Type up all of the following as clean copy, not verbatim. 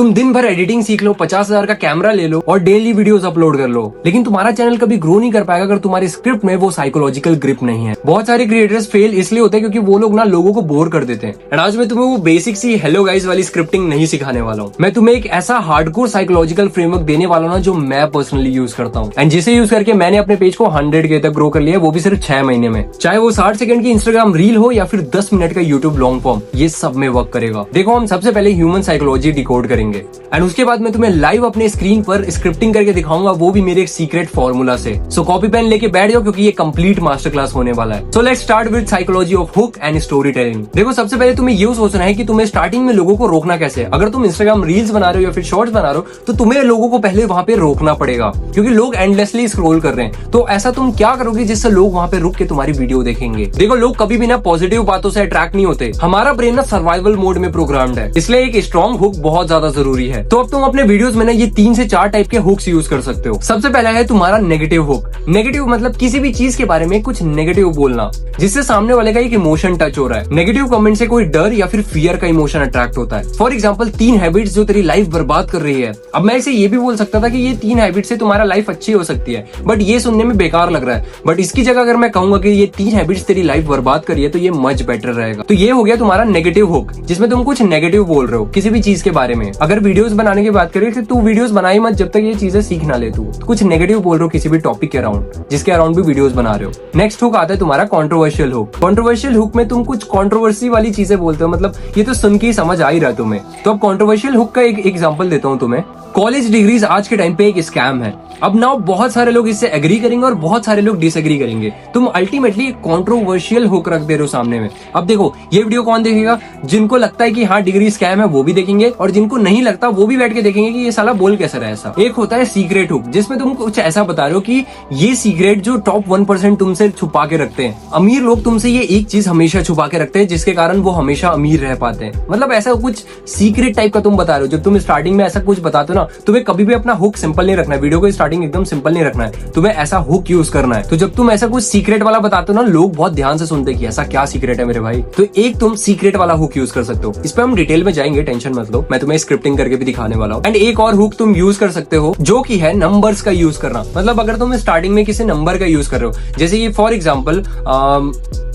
तुम दिन भर एडिटिंग सीख लो, 50,000 का कैमरा ले लो और डेली वीडियोस अपलोड कर लो, लेकिन तुम्हारा चैनल कभी ग्रो नहीं कर पाएगा अगर तुम्हारी स्क्रिप्ट में वो साइकोलॉजिकल ग्रिप नहीं है। बहुत सारे क्रिएटर्स फेल इसलिए होते हैं क्योंकि वो लोग ना लोगों को बोर कर देते हैं। एंड आज मैं तुम्हें वो बेसिक सी हेलो गाइस वाली स्क्रिप्टिंग नहीं सिखाने वाला हूँ। मैं तुम्हें एक ऐसा हार्डकोर साइकोलॉजिकल फ्रेमवर्क देने वाला हूँ जो मैं पर्सनली यूज करता हूँ एंड जिसे यूज करके मैंने अपने पेज को 100K तक ग्रो कर लिया, वो भी सिर्फ 6 महीने में। चाहे वो 60 सेकंड की इंस्टाग्राम रील हो या फिर 10 मिनट का यूट्यूब लॉन्ग फॉर्म, ये सब में वर्क करेगा। देखो, हम सबसे पहले ह्यूमन साइकोलॉजी डिकोड करेंगे एंड उसके बाद मैं तुम्हें लाइव अपने स्क्रीन पर स्क्रिप्टिंग करके दिखाऊंगा, वो भी मेरे एक सीक्रेट फॉर्मूला से। सो कॉपी पेन लेके बैठ जाओ क्योंकि ये कंप्लीट मास्टर क्लास होने वाला है। So let's start with psychology of hook and story telling. देखो, सबसे पहले तुम्हें ये सोचना है कि तुम्हें स्टार्टिंग में लोगों को रोकना कैसे है। अगर तुम इंस्टाग्राम रील्स बना रहे हो या फिर शॉर्ट्स बना रहे हो तो तुम्हें लोगों को पहले वहां पे रोकना पड़ेगा क्योंकि लोग एंडलेसली स्क्रॉल कर रहे हैं। तो ऐसा तुम क्या करोगे जिससे लोग वहां पे रुक के तुम्हारी वीडियो देखेंगे। देखो, लोग कभी भी ना पॉजिटिव बातों से अट्रैक्ट नहीं होते। हमारा ब्रेन ना सर्वाइवल मोड में प्रोग्राम्ड है, इसलिए एक स्ट्रॉन्ग हुक बहुत ज्यादा जरूरी है। तो अब तुम अपने वीडियोस में ना ये 3 से 4 टाइप के हुक्स यूज कर सकते हो। सबसे पहला है तुम्हारा नेगेटिव हुक। नेगेटिव मतलब किसी भी चीज के बारे में कुछ नेगेटिव बोलना जिससे सामने वाले का एक इमोशन टच हो रहा है। नेगेटिव कमेंट से कोई डर या फिर फियर का इमोशन अट्रैक्ट होता है। फॉर एग्जाम्पल, 3 हैबिट्स जो तेरी लाइफ बर्बाद कर रही है। अब मैं इसे ये भी बोल सकता था कि ये 3 हैबिट से तुम्हारा लाइफ अच्छी हो सकती है, बट ये सुनने में बेकार लग रहा है। बट इसकी जगह अगर मैं कहूंगा कि ये 3 हैबिट्स तेरी लाइफ बर्बाद करी है तो ये मच बेटर रहेगा। तो ये हो गया तुम्हारा नेगेटिव हुक जिसमें तुम कुछ नेगेटिव बोल रहे हो किसी भी चीज के बारे में। अगर वीडियोस बनाने की बात करें तो तू वीडियोस बनाई मत जब तक ये चीजें सीख ना ले। तू कुछ नेगेटिव बोल रहे हो किसी भी टॉपिक के अराउंड जिसके अराउंड भी वीडियोस बना रहे हो। नेक्स्ट हुक आता है तुम्हारा कंट्रोवर्शियल हुक। कंट्रोवर्शियल हुक में तुम कुछ कंट्रोवर्सी वाली चीजें बोलते हो, मतलब ये तो सुन के ही समझ आ ही रहा है तुम्हें। तो अब कंट्रोवर्शियल हुक का एक एग्जांपल देता हूं तुम्हें। कॉलेज डिग्रीज आज के टाइम पे एक स्कैम है। अब नाउ बहुत सारे लोग इससे एग्री करेंगे और बहुत सारे लोग डिसएग्री करेंगे। तुम अल्टीमेटली कंट्रोवर्शियल हुक रख दे रहे हो सामने में। अब देखो, ये वीडियो कौन देखेगा? जिनको लगता है कि हाँ डिग्री स्कैम है वो भी देखेंगे, और जिनको नहीं लगता वो भी बैठ के देखेंगे कि ये साला बोल कैसा रहा है ऐसा। एक होता है सीक्रेट हुक जिसमें तुम कुछ ऐसा बता रहे हो कि ये सीक्रेट जो टॉप 1% तुमसे छुपा के रखते हैं। अमीर लोग तुमसे ये एक चीज हमेशा छुपा के रखते हैं जिसके कारण वो हमेशा अमीर रह पाते हैं। मतलब ऐसा कुछ सीक्रेट टाइप का तुम बता रहे हो। जब तुम स्टार्टिंग में ऐसा कुछ बताते हो ना, तुम्हें कभी भी अपना हुक सिंपल नहीं रखना है। वीडियो को स्टार्टिंग एकदम सिंपल नहीं रखना है, तुम्हें ऐसा हुक यूज करना है। तो जब तुम ऐसा कुछ सीक्रेट वाला बताते हो ना, लोग बहुत ध्यान से सुनते हैं कि ऐसा क्या सीक्रेट है मेरे भाई। तो एक तुम सीक्रेट वाला हुक यूज कर सकते हो। इस पे हम डिटेल में जाएंगे, टेंशन मत लो, मैं तुम्हें स्क्रिप्टिंग करके भी दिखाने वाला हूँ। एंड एक और हुक तुम यूज कर सकते हो जो कि है नंबर्स का यूज करना। मतलब अगर तुम स्टार्टिंग में किसी नंबर का यूज कर रहे हो, जैसे कि फॉर एग्जाम्पल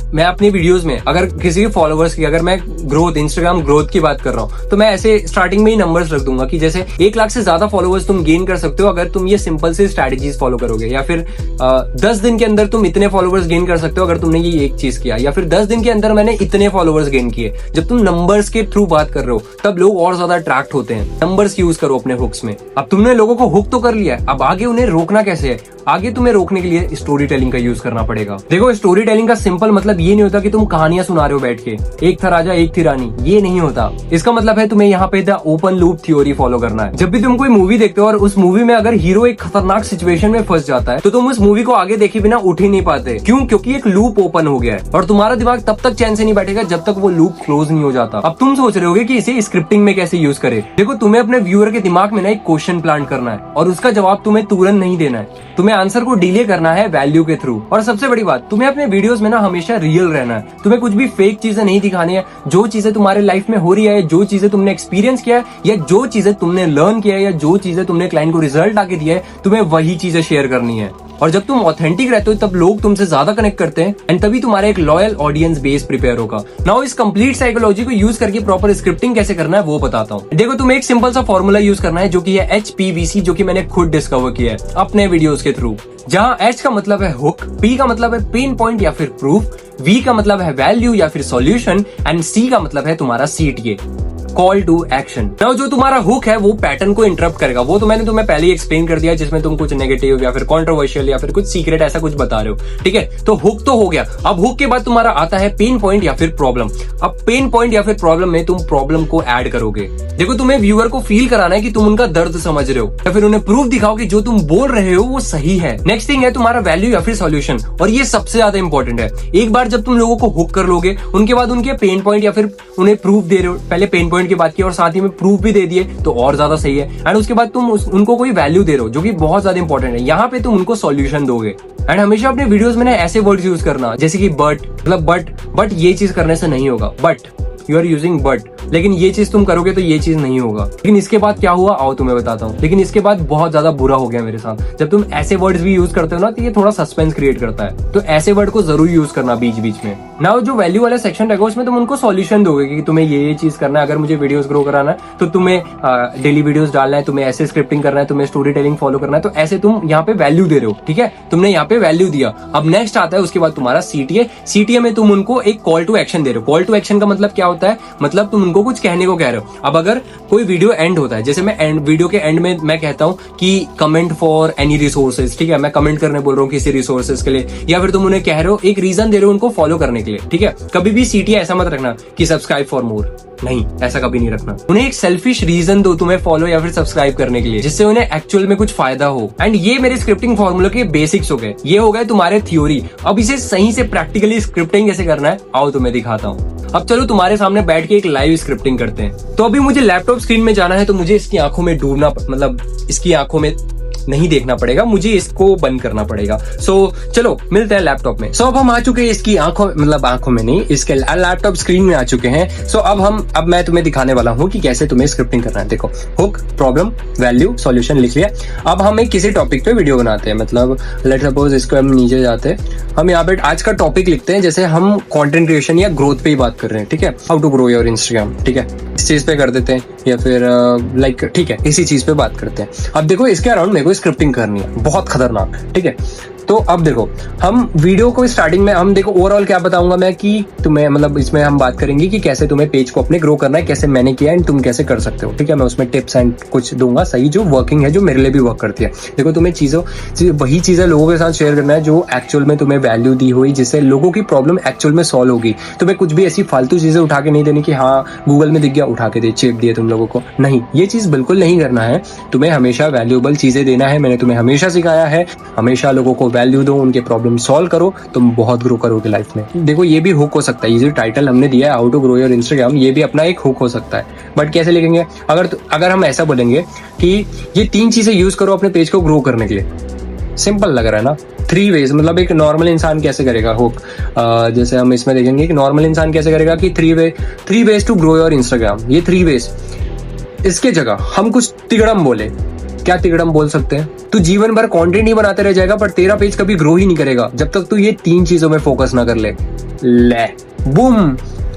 मैं अपनी वीडियोस में अगर किसी के फॉलोअर्स की, अगर मैं ग्रोथ, इंस्टाग्राम ग्रोथ की बात कर रहा हूँ, तो मैं ऐसे स्टार्टिंग में ही नंबर्स रख दूंगा कि जैसे 1 लाख से ज्यादा फॉलोअर्स तुम गेन कर सकते हो अगर तुम ये सिंपल से स्ट्रैटेजीज फॉलो करोगे, या फिर 10 दिन के अंदर तुम इतने फॉलोअर्स गेन कर सकते हो अगर तुमने ये एक चीज किया, या फिर 10 दिन के अंदर मैंने इतने फॉलोअर्स गेन किए। जब तुम नंबर्स के थ्रू बात कर रहे हो तब लोग और ज्यादा अट्रैक्ट होते हैं। नंबर्स यूज करो अपने हुक्स में। अब तुमने लोगों को हुक तो कर लिया है, अब आगे उन्हें रोकना कैसे है? आगे तुम्हें रोकने के लिए स्टोरी टेलिंग का यूज करना पड़ेगा। देखो, स्टोरी टेलिंग का सिंपल मतलब ये नहीं होता कि तुम कहानियां सुना रहे हो बैठ के, एक था राजा एक थी रानी, ये नहीं होता। इसका मतलब है तुम्हें यहाँ पे the open loop theory follow करना है। जब भी तुम कोई मूवी देखते हो और उस मूवी में अगर हीरो एक खतरनाक सिचुएशन में फंस जाता है तो तुम उस मूवी को आगे देखे बिना उठ ही नहीं पाते। क्यों? क्योंकि एक लूप ओपन हो गया है और तुम्हारा दिमाग तब तक चैन से नहीं बैठेगा जब तक वो लूप क्लोज नहीं हो जाता। अब तुम सोच रहे होगे कि इसे स्क्रिप्टिंग में कैसे यूज करे। देखो, तुम्हें अपने व्यूअर के दिमाग में ना एक क्वेश्चन प्लांट करना है और उसका जवाब तुम्हें तुरंत नहीं देना है। तुम्हें आंसर को डिले करना है वैल्यू के थ्रू। और सबसे बड़ी बात, तुम्हें अपने वीडियोस में ना हमेशा रियल रहना है। तुम्हें कुछ भी फेक चीजें नहीं दिखानी है। जो चीजें तुम्हारे लाइफ में हो रही है, जो चीजें तुमने एक्सपीरियंस किया है, या जो चीजें तुमने लर्न किया है, या जो चीजें तुमने क्लाइंट को रिजल्ट आके दिया है, तुम्हें वही चीजें शेयर करनी है। और जब तुम ऑथेंटिक रहते हो तब लोग तुमसे ज्यादा कनेक्ट करते हैं एंड तभी तुम्हारा एक लॉयल ऑडियंस बेस प्रिपेयर होगा। नाउ इस कंप्लीट साइकोलॉजी को यूज करके प्रॉपर स्क्रिप्टिंग कैसे करना है वो बताता हूँ। देखो, तुम्हें एक सिंपल सा फॉर्मूला यूज करना है जो कि है HPVC, जो कि मैंने खुद डिस्कवर किया है अपने वीडियोस के थ्रू। जहाँ H का मतलब है हुक, P का मतलब है पेन पॉइंट या फिर प्रूफ, V का मतलब है वैल्यू या फिर सॉल्यूशन, एंड C का मतलब है तुम्हारा CTA, call to action. Now जो तुम्हारा हुक है वो पैटर्न को इंटरप्ट करेगा। वो तो मैंने तुम्हें पहले ही एक्सप्लेन कर दिया, जिसमें तुम कुछ नेगेटिव या फिर कंट्रोवर्शियल या फिर कुछ सीक्रेट ऐसा कुछ बता रहे हो। ठीक है, तो हुक तो हो गया। अब हुक के बाद तुम्हारा आता है पेन पॉइंट या फिर प्रॉब्लम। अब पेन पॉइंट या फिर प्रॉब्लम में तुम प्रॉब्लम को ऐड करोगे। देखो, तुम्हें व्यूअर को फील कराना है कि तुम उनका दर्द समझ रहे हो, या फिर उन्हें प्रूफ दिखाओ कि जो तुम बोल रहे हो वो सही है। नेक्स्ट थिंग है तुम्हारा वैल्यू या फिर सॉल्यूशन, और ये सबसे ज्यादा इंपॉर्टेंट है। एक बार जब तुम लोगों को हुक कर लोगे, उनके बाद उनके पेन पॉइंट या फिर उन्हें प्रूफ दे रहे हो, पहले पेन पॉइंट की बात की और साथ ही में प्रूफ भी दे दिए तो और ज्यादा सही है। एंड उसके बाद तुम उनको कोई वैल्यू दे रहे हो जो कि बहुत ज्यादा इंपॉर्टेंट है। यहाँ पे तुम उनको सॉल्यूशन दोगे। एंड हमेशा अपने वीडियोस में ना ऐसे वर्ड्स यूज करना जैसे कि बट, मतलब बट ये चीज करने से नहीं होगा, but you are using but, लेकिन ये चीज तुम करोगे तो ये चीज नहीं होगा। लेकिन इसके बाद क्या हुआ आओ तुम्हें बताता हूँ। लेकिन इसके बाद बहुत ज्यादा बुरा हो गया मेरे साथ। जब तुम ऐसे वर्ड्स भी यूज करते हो ना तो ये थोड़ा सस्पेंस क्रिएट करता है, तो ऐसे वर्ड को जरूर यूज करना बीच बीच में। नाउ जो वैल्यू वाला सेक्शन रहेगा उसमें तुम उनको सॉल्यूशन दोगे कि तुम्हें ये चीज करना है, अगर मुझे वीडियोस ग्रो कराना है तो तुम्हें डेली वीडियोस डालना है, तुम्हें ऐसे स्क्रिप्टिंग करना है, तुम्हें स्टोरी टेलिंग फॉलो करना है, तो ऐसे तुम यहाँ पे वैल्यू दे रहे हो। ठीक है, तुमने यहाँ पे वैल्यू दिया। अब नेक्स्ट आता है उसके बाद तुम्हारा सीटीए। सीटीए में तुम उनको एक कॉल टू एक्शन दे रहे हो। कॉल टू एक्शन का मतलब क्या होता है, मतलब तुम उनको कुछ कहने को कह रहे हो। अब अगर कोई वीडियो एंड होता है, जैसे मैं वीडियो के एंड में मैं कहता हूँ कि कमेंट फॉर एनी रिसोर्सेज, ठीक है, मैं कमेंट करने बोल रहा हूँ किसी रिसोर्सेज के लिए, या फिर तुम उन्हें कह रहे हो एक रीजन दे रहे हो उनको फॉलो करने के लिए। ठीक है, कभी भी सीटीए ऐसा मत रखना कि सब्सक्राइब फॉर मोर, नहीं, ऐसा कभी नहीं रखना। उन्हें एक सेल्फिश रीजन दो तुम्हें फॉलो या फिर सब्सक्राइब करने के लिए, जिससे उन्हें एक्चुअल में कुछ फायदा हो। एंड ये मेरे स्क्रिप्टिंग फॉर्मूला के बेसिक्स हो गए, ये हो गए तुम्हारे थ्योरी। अब इसे सही से प्रैक्टिकली स्क्रिप्टिंग कैसे करना है आओ तुम्हें दिखाता हूँ। अब चलो तुम्हारे सामने बैठ के एक लाइव स्क्रिप्टिंग करते हैं। तो अभी मुझे लैपटॉप स्क्रीन में जाना है, तो मुझे इसकी आंखों में डूबना, मतलब इसकी आंखों में नहीं देखना पड़ेगा, मुझे इसको बंद करना पड़ेगा। सो चलो मिलते हैं लैपटॉप में। सो अब हम आ चुके हैं इसकी आंखों, मतलब आंखों में नहीं, इसके लैपटॉप स्क्रीन में आ चुके हैं। सो अब मैं तुम्हें दिखाने वाला हूँ कि कैसे तुम्हें स्क्रिप्टिंग करना है। देखो, हुक, प्रॉब्लम, वैल्यू, सॉल्यूशन लिख लिया। अब हम एक किसी टॉपिक पे वीडियो बनाते हैं, मतलब लेट्स सपोज इसको हम नीचे जाते हैं, हम यहाँ पे आज का टॉपिक लिखते हैं, जैसे हम कंटेंट क्रिएशन या ग्रोथ पे ही बात कर रहे हैं। ठीक है, how to grow your Instagram, ठीक है, इस चीज पे कर देते हैं, या फिर लाइक ठीक है इसी चीज पे बात करते हैं। अब देखो इसके अराउंड मेरे को स्क्रिप्टिंग करनी है, बहुत खतरनाक। ठीक है, तो अब देखो हम वीडियो को स्टार्टिंग में हम देखो ओवरऑल क्या बताऊंगा मैं कि तुम्हें, मतलब इसमें हम बात करेंगे कि कैसे तुम्हें पेज को अपने ग्रो करना है, कैसे मैंने किया एंड तुम कैसे कर सकते हो। ठीक है, मैं उसमें टिप्स एंड कुछ दूंगा सही, जो वर्किंग है, जो मेरे लिए भी वर्क करती है। देखो तुम्हें वही चीजें लोगों के साथ शेयर करना है जो एक्चुअल में तुम्हें वैल्यू दी हुई, जिससे लोगों की प्रॉब्लम एक्चुअल में सॉल्व होगी। तुम्हें कुछ भी ऐसी फालतू चीजें उठा के नहीं देनी कि हाँ गूगल में दिख गया उठा के चेप दिए तुम लोगों को, नहीं, ये चीज बिल्कुल नहीं करना है। तुम्हें हमेशा वैल्यूएबल चीजें देना है, मैंने तुम्हें हमेशा सिखाया है। हमेशा लोगों को वैल्यू दो, उनके प्रॉब्लम सॉल्व करो, तुम बहुत ग्रो करोगे लाइफ में। देखो ये भी हुक हो सकता है, ये जो टाइटल हमने दिया है how to grow your Instagram, ये भी अपना एक हुक हो सकता है। बट कैसे लिखेंगे, अगर हम ऐसा बोलेंगे कि ये 3 चीजें यूज करो अपने पेज को ग्रो करने के लिए, सिंपल लग रहा है ना। 3 वेज, मतलब एक नॉर्मल इंसान कैसे करेगा हुक, जैसे हम इसमें देखेंगे कि नॉर्मल इंसान कैसे करेगा कि 3 ways to grow your Instagram, ये 3 वेज। इसके जगह हम कुछ तिगड़म बोले, क्या तिगड़म बोल सकते हैं, तू जीवन भर कंटेंट ही बनाते रह जाएगा पर तेरा पेज कभी ग्रो ही नहीं करेगा जब तक तू ये 3 चीजों में फोकस ना कर ले बूम,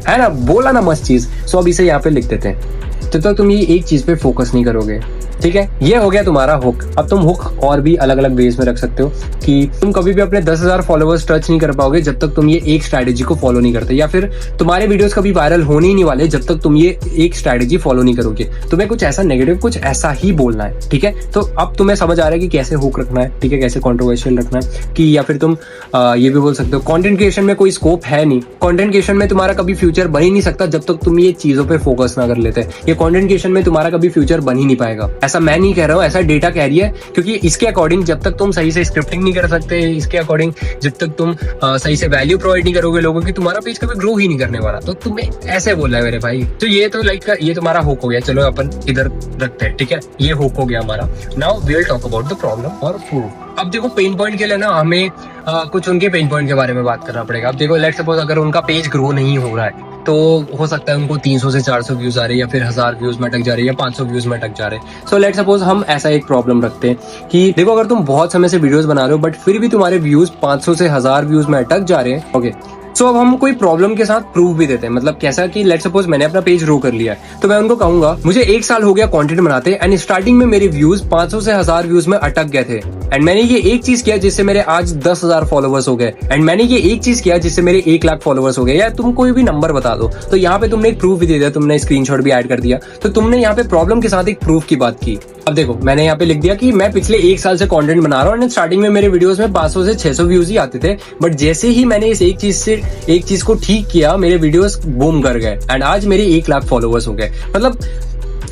है ना, बोला ना मस्त चीज। सो अब इसे यहाँ पे लिख देते हैं, जब तक तुम ये एक चीज पे फोकस नहीं करोगे। ठीक है, ये हो गया तुम्हारा हुक। अब तुम हुक और भी अलग अलग वेज में रख सकते हो कि तुम कभी भी अपने 10,000 फॉलोअर्स टच नहीं कर पाओगे जब तक तुम ये एक स्ट्रैटेजी को फॉलो नहीं करते, या फिर तुम्हारे वीडियोस कभी वायरल होने ही नहीं वाले जब तक तुम ये एक स्ट्रैटेजी फॉलो नहीं करोगे। तुम्हें कुछ ऐसा नेगेटिव, कुछ ऐसा ही बोलना है। ठीक है, तो अब तुम्हें समझ आ रहा है कि कैसे हुक रखना है, ठीक है, कैसे कंट्रोवर्शियल रखना है कि, या फिर तुम ये भी बोल सकते हो कंटेंट क्रिएशन में कोई स्कोप है नहीं, कंटेंट क्रिएशन में तुम्हारा कभी फ्यूचर बन ही नहीं सकता जब तक तुम ये चीजों पे फोकस ना कर लेते। ये कंटेंट क्रिएशन में तुम्हारा कभी फ्यूचर बन ही नहीं पाएगा। ऐसा मैं नहीं कह रहा हूँ, ऐसा डेटा कह रही है, क्योंकि इसके अकॉर्डिंग जब तक तुम सही से स्क्रिप्टिंग नहीं कर सकते, इसके अकॉर्डिंग जब तक तुम सही से वैल्यू प्रोवाइड नहीं करोगे लोगों की, तुम्हारा पेज कभी ग्रो ही नहीं करने वाला। तो तुम्हें ऐसे बोलना है मेरे भाई। तो ये तो लाइक ये तुम्हारा हुक हो गया, चलो अपन इधर रखते हैं। ठीक है, ये हुक हो गया हमारा। Now we will talk about the problem और प्रूफ। अब देखो पेन पॉइंट के लिए ना हमें कुछ उनके पेन पॉइंट के बारे में बात करना पड़ेगा। अब देखो लेट्स सपोज अगर उनका पेज ग्रो नहीं हो रहा है तो हो सकता है उनको 300 से 400 व्यूज आ रहे हैं, या फिर 1000 व्यूज में अटक जा रहे हैं, या 500 व्यूज में अटक जा रहे हैं। सो लेट्स सपोज हम ऐसा एक प्रॉब्लम रखते हैं कि देखो अगर तुम बहुत समय से वीडियोस बना रहे हो बट फिर भी तुम्हारे व्यूज 500 से 1000 व्यूज में अटक जा रहे हैं, ओके। सो अब हम कोई प्रॉब्लम के साथ प्रूफ भी देते हैं, मतलब कैसा कि लेट्स सपोज मैंने अपना पेज ग्रो कर लिया है, तो मैं उनको कहूंगा मुझे 1 साल हो गया कंटेंट बनाते एंड स्टार्टिंग में मेरे व्यूज 500 से 1000 व्यूज में अटक गए थे, एंड मैंने ये एक चीज किया जिससे मेरे आज 10,000 फॉलोवर्स हो गए, एंड मैंने ये एक चीज किया जिससे मेरे 1 लाख फॉलोवर्स हो गए, या तुम कोई भी नंबर बता दो। तो यहाँ पे तुमने एक प्रूफ भी दे दिया, तुमने स्क्रीनशॉट भी ऐड कर दिया, तो तुमने यहाँ पे प्रॉब्लम के साथ एक प्रूफ की बात की। अब देखो मैंने यहाँ पे लिख दिया कि मैं पिछले 1 साल से कंटेंट बना रहा हूँ एंड स्टार्टिंग में मेरे वीडियोस में 500 से 600 व्यूज ही आते थे, बट जैसे ही मैंने इस एक चीज को ठीक किया मेरे वीडियोस बूम कर गए एंड आज मेरे 1 लाख फॉलोवर्स हो गए। मतलब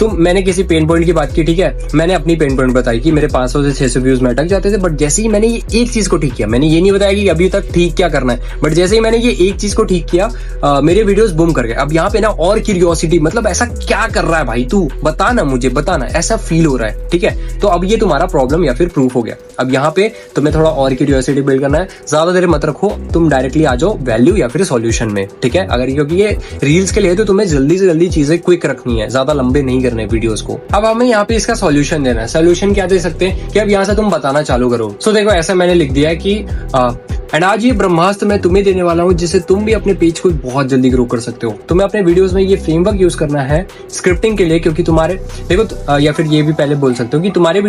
मैंने किसी पेन पॉइंट की बात की, ठीक है, मैंने अपनी पेन पॉइंट बताई कि मेरे 500 से 600 व्यूज में अटक जाते थे, बट जैसे ही मैंने ये एक चीज को ठीक किया, मैंने ये नहीं बताया कि अभी तक ठीक क्या करना है, बट जैसे ही मैंने ये एक चीज को ठीक किया, मेरे वीडियोस बूम कर गए। अब यहाँ पे ना और क्यूरियोसिटी, मतलब ऐसा क्या कर रहा है भाई तू, बता ना मुझे, बता ना, ऐसा फील हो रहा है, ठीक है। तो अब ये तुम्हारा प्रॉब्लम या फिर प्रूफ हो गया। अब यहाँ पे तुम्हें थोड़ा और क्यूरियोसिटी बिल्ड करना है, ज्यादा देर मत रखो, तुम डायरेक्टली आ जाओ वैल्यू या फिर सॉल्यूशन में, ठीक है। अगर क्योंकि ये रील्स के लिए तो तुम्हें जल्दी से जल्दी चीजें क्विक रखनी है, ज्यादा लंबे नहीं करने वीडियोस को। अब हमें यहाँ पे इसका सॉल्यूशन देना है। सॉल्यूशन क्या दे सकते हैं कि अब यहाँ से तुम बताना चालू करो। सो देखो, ऐसा मैंने लिख दिया है कि एंड आज ये ब्रह्मास्त्र मैं तुम्हें देने वाला हूँ जिससे तुम भी अपने पेज को बहुत जल्दी ग्रो कर सकते हो। तुम्हें अपने वीडियोस में ये फ्रेमवर्क यूज करना है स्क्रिप्टिंग के लिए, क्योंकि तुम्हारे देखो या फिर ये भी पहले बोल सकते हो कि तुम्हारे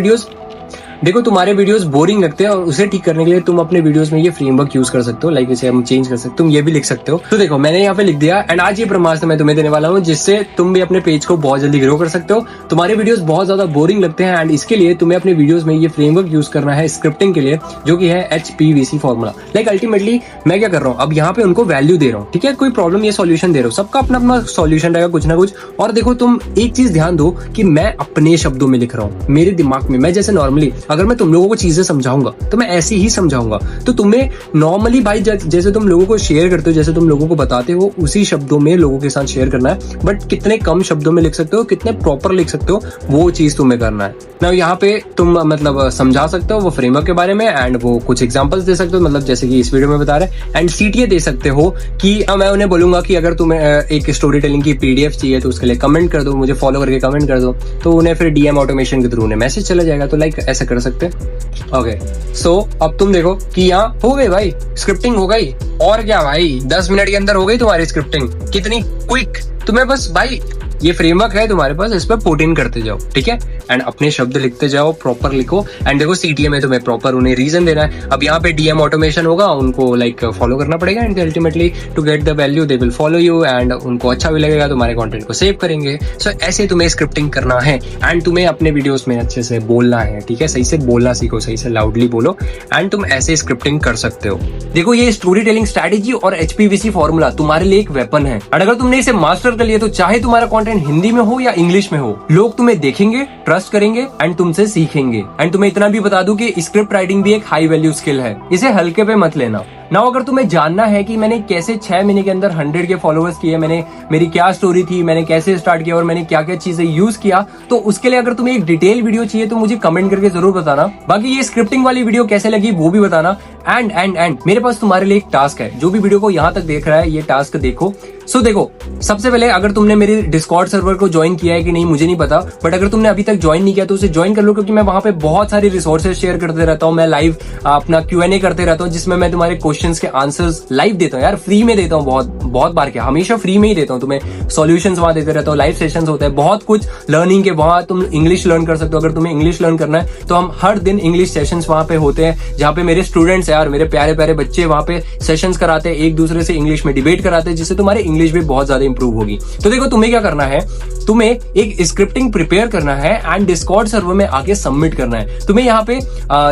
वीडियोस बोरिंग लगते हैं और उसे ठीक करने के लिए तुम अपने वीडियोस में ये फ्रेमवर्क यूज कर सकते हो। लाइक इसे हम चेंज कर सकते हो, तुम ये भी लिख सकते हो। तो देखो, मैंने यहाँ पे लिख दिया एंड आज ये ब्रह्मास्त्र मैं तुम्हें देने वाला हूँ जिससे तुम भी अपने पेज को बहुत जल्दी ग्रो कर सकते हो। तुम्हारे वीडियोस बहुत ज्यादा बोरिंग लगते हैं एंड इसके लिए तुम्हें अपने वीडियोस में ये फ्रेमवर्क यूज करना है स्क्रिप्टिंग के लिए, जो कि है HPVC फॉर्मूला। लाइक अल्टीमेटली मैं क्या कर रहा हूँ, अब यहाँ पे उनको वैल्यू दे रहा हूँ, ठीक है। कोई प्रॉब्लम ये सॉल्यूशन दे रहा हूँ, सबका अपना अपना सॉल्यूशन रहेगा कुछ ना कुछ। और देखो, तुम एक चीज ध्यान दो कि मैं अपने शब्दों में लिख रहा हूँ, मेरे दिमाग में। मैं जैसे नॉर्मली अगर मैं तुम लोगों को चीजें समझाऊंगा तो मैं ऐसे ही समझाऊंगा, तो तुम्हें नॉर्मली भाई जैसे तुम लोगों को शेयर करते हो, जैसे तुम लोगों को बताते हो, उसी शब्दों में लोगों के साथ शेयर करना है। बट कितने कम शब्दों में लिख सकते हो, कितने प्रॉपर लिख सकते हो, वो चीज तुम्हें करना है ना। यहाँ पे तुम मतलब समझा सकते हो वो फ्रेमवर्क के बारे में एंड वो कुछ एग्जांपल्स दे सकते हो, मतलब जैसे कि इस वीडियो में बता रहे। एंड CTA दे सकते हो कि मैं उन्हें बोलूंगा कि अगर तुम्हें एक स्टोरी टेलिंग की PDF चाहिए तो उसके लिए कमेंट कर दो, मुझे फॉलो करके कमेंट कर दो, तो उन्हें फिर DM ऑटोमेशन के थ्रू उन्हें मैसेज चला जाएगा। तो लाइक ऐसा कर सकते हैं। ओके, सो अब तुम देखो कि यहाँ हो गई भाई, स्क्रिप्टिंग हो गई। और क्या भाई, 10 मिनट के अंदर हो गई तुम्हारी स्क्रिप्टिंग, कितनी क्विक। तुम्हें बस भाई ये फ्रेमवर्क है तुम्हारे पास, इस पर पुट इन करते जाओ, ठीक है। एंड अपने शब्द लिखते जाओ, प्रॉपर लिखो। एंड देखो, CTA में तुम्हें प्रॉपर उन्हें रीजन देना है। अब यहाँ पे DM ऑटोमेशन होगा, उनको लाइक फॉलो करना पड़ेगा and ultimately to get the value they will follow you and उनको अच्छा भी लगेगा, तुम्हारे कंटेंट को सेव करेंगे। सो ऐसे तुम्हें स्क्रिप्टिंग करना है एंड तुम्हें अपने वीडियोस में अच्छे से बोलना है, ठीक है। सही से बोलना सीखो, सही से लाउडली बोलो एंड तुम ऐसे स्क्रिप्टिंग कर सकते हो। देखो, ये स्टोरी टेलिंग स्ट्रैटेजी और HPVC फॉर्मूला तुम्हारे लिए एक वेपन है। और अगर तुमने इसे मास्टर कर लिया तो चाहे तुम्हारा कंटेंट हिंदी में हो या इंग्लिश में हो, लोग तुम्हें देखेंगे, ट्रस्ट करेंगे एंड तुमसे सीखेंगे। एंड तुम्हें इतना भी बता दूं कि स्क्रिप्ट राइटिंग भी एक हाई वैल्यू स्किल है, इसे हल्के पे मत लेना। ना अगर तुम्हें जानना है कि मैंने कैसे 6 महीने के अंदर 100 के फॉलोअर्स किए, मेरी क्या स्टोरी थी, मैंने कैसे स्टार्ट किया और मैंने क्या क्या चीजें यूज किया, तो उसके लिए अगर तुम्हें एक डिटेल वीडियो चाहिए तो मुझे कमेंट करके जरूर बताना। बाकी ये स्क्रिप्टिंग वाली वीडियो कैसे लगी वो भी बताना। एंड मेरे पास तुम्हारे लिए एक टास्क है। जो भी वीडियो को यहाँ तक देख रहा है, ये टास्क देखो। सो देखो, सबसे पहले अगर तुमने मेरे डिस्कॉर्ड सर्वर को ज्वाइन किया है कि नहीं मुझे नहीं पता, बट अगर तुमने अभी तक ज्वाइन नहीं किया तो उसे ज्वाइन कर लो, क्योंकि मैं वहां पे बहुत सारी रिसोर्सेज शेयर करते रहता हूँ। मैं लाइव अपना Q&A करते रहता हूँ, जिसमें मैं तुम्हारे क्वेश्चंस के आंसर्स लाइव देता हूँ यार, फ्री में देता हूँ। बहुत बार क्या, हमेशा फ्री में ही देता हूँ तुम्हें। सॉल्यूशंस वहां देते रहता हूँ, लाइव सेशंस होते हैं, बहुत कुछ लर्निंग के। वहां तुम इंग्लिश लर्न कर सकते हो। अगर तुम्हें इंग्लिश लर्न करना है तो हम हर दिन इंग्लिश सेशंस वहां पे होते हैं, जहाँ पे मेरे स्टूडेंट्स यार, मेरे प्यारे प्यारे बच्चे वहां पे सेशंस कराते हैं, एक दूसरे से इंग्लिश में डिबेट कराते हैं, जिससे तुम्हारी इंग्लिश भी बहुत ज्यादा इंप्रूव होगी। तो देखो, तुम्हें क्या करना है, तुम्हें एक स्क्रिप्टिंग प्रिपेयर करना है एंड डिस्कॉर्ड सर्वर में आके सबमिट करना है। तुम्हें यहाँ पे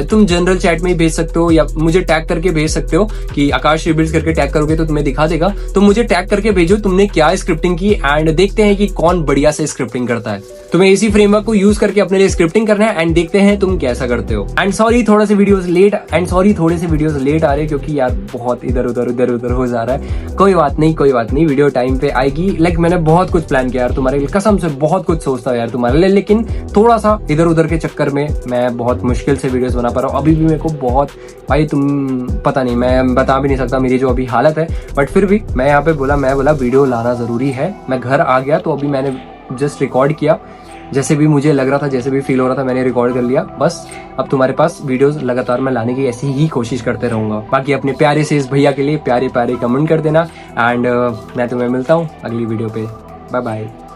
तुम जनरल चैट में भेज सकते हो या मुझे टैग करके भेज सकते हो कि आकाश रिबिल्स करके टैग करोगे तो तुम्हें दिखा देगा। तो मुझे टैग करके भेजो तुमने क्या स्क्रिप्टिंग की एंड देखते हैं कि कौन बढ़िया से स्क्रिप्टिंग करता है। तुम्हें इसी फ्रेमवर्क को यूज करके अपने लिए स्क्रिप्टिंग करना है एंड देखते हैं तुम कैसा करते हो। एंड सॉरी थोड़े से वीडियोस लेट आ रहे हैं, क्योंकि यार बहुत इधर उधर हो जा रहा है। कोई बात नहीं, वीडियो टाइम पे आएगी। लाइक मैंने बहुत कुछ प्लान किया यार तुम्हारे लिए, कसम से बहुत कुछ सोचता हूँ यार तुम्हारे लिए, लेकिन थोड़ा सा इधर उधर के चक्कर में मैं बहुत मुश्किल से वीडियोस बना पा रहा हूँ। अभी भी मेरे को बहुत, भाई तुम पता नहीं, मैं बता भी नहीं सकता मेरी जो अभी हालत है, बट फिर भी मैं यहाँ पे बोला वीडियो लाना जरूरी है। मैं घर आ गया तो अभी मैंने जस्ट रिकॉर्ड किया, जैसे भी मुझे लग रहा था, जैसे भी फील हो रहा था, मैंने रिकॉर्ड कर लिया। बस अब तुम्हारे पास वीडियोस लगातार मैं लाने की ऐसी ही कोशिश करते रहूंगा। बाकी अपने प्यारे से इस भैया के लिए प्यारे कमेंट कर देना एंड मैं तुम्हें मिलता हूँ अगली वीडियो पे। Bye bye.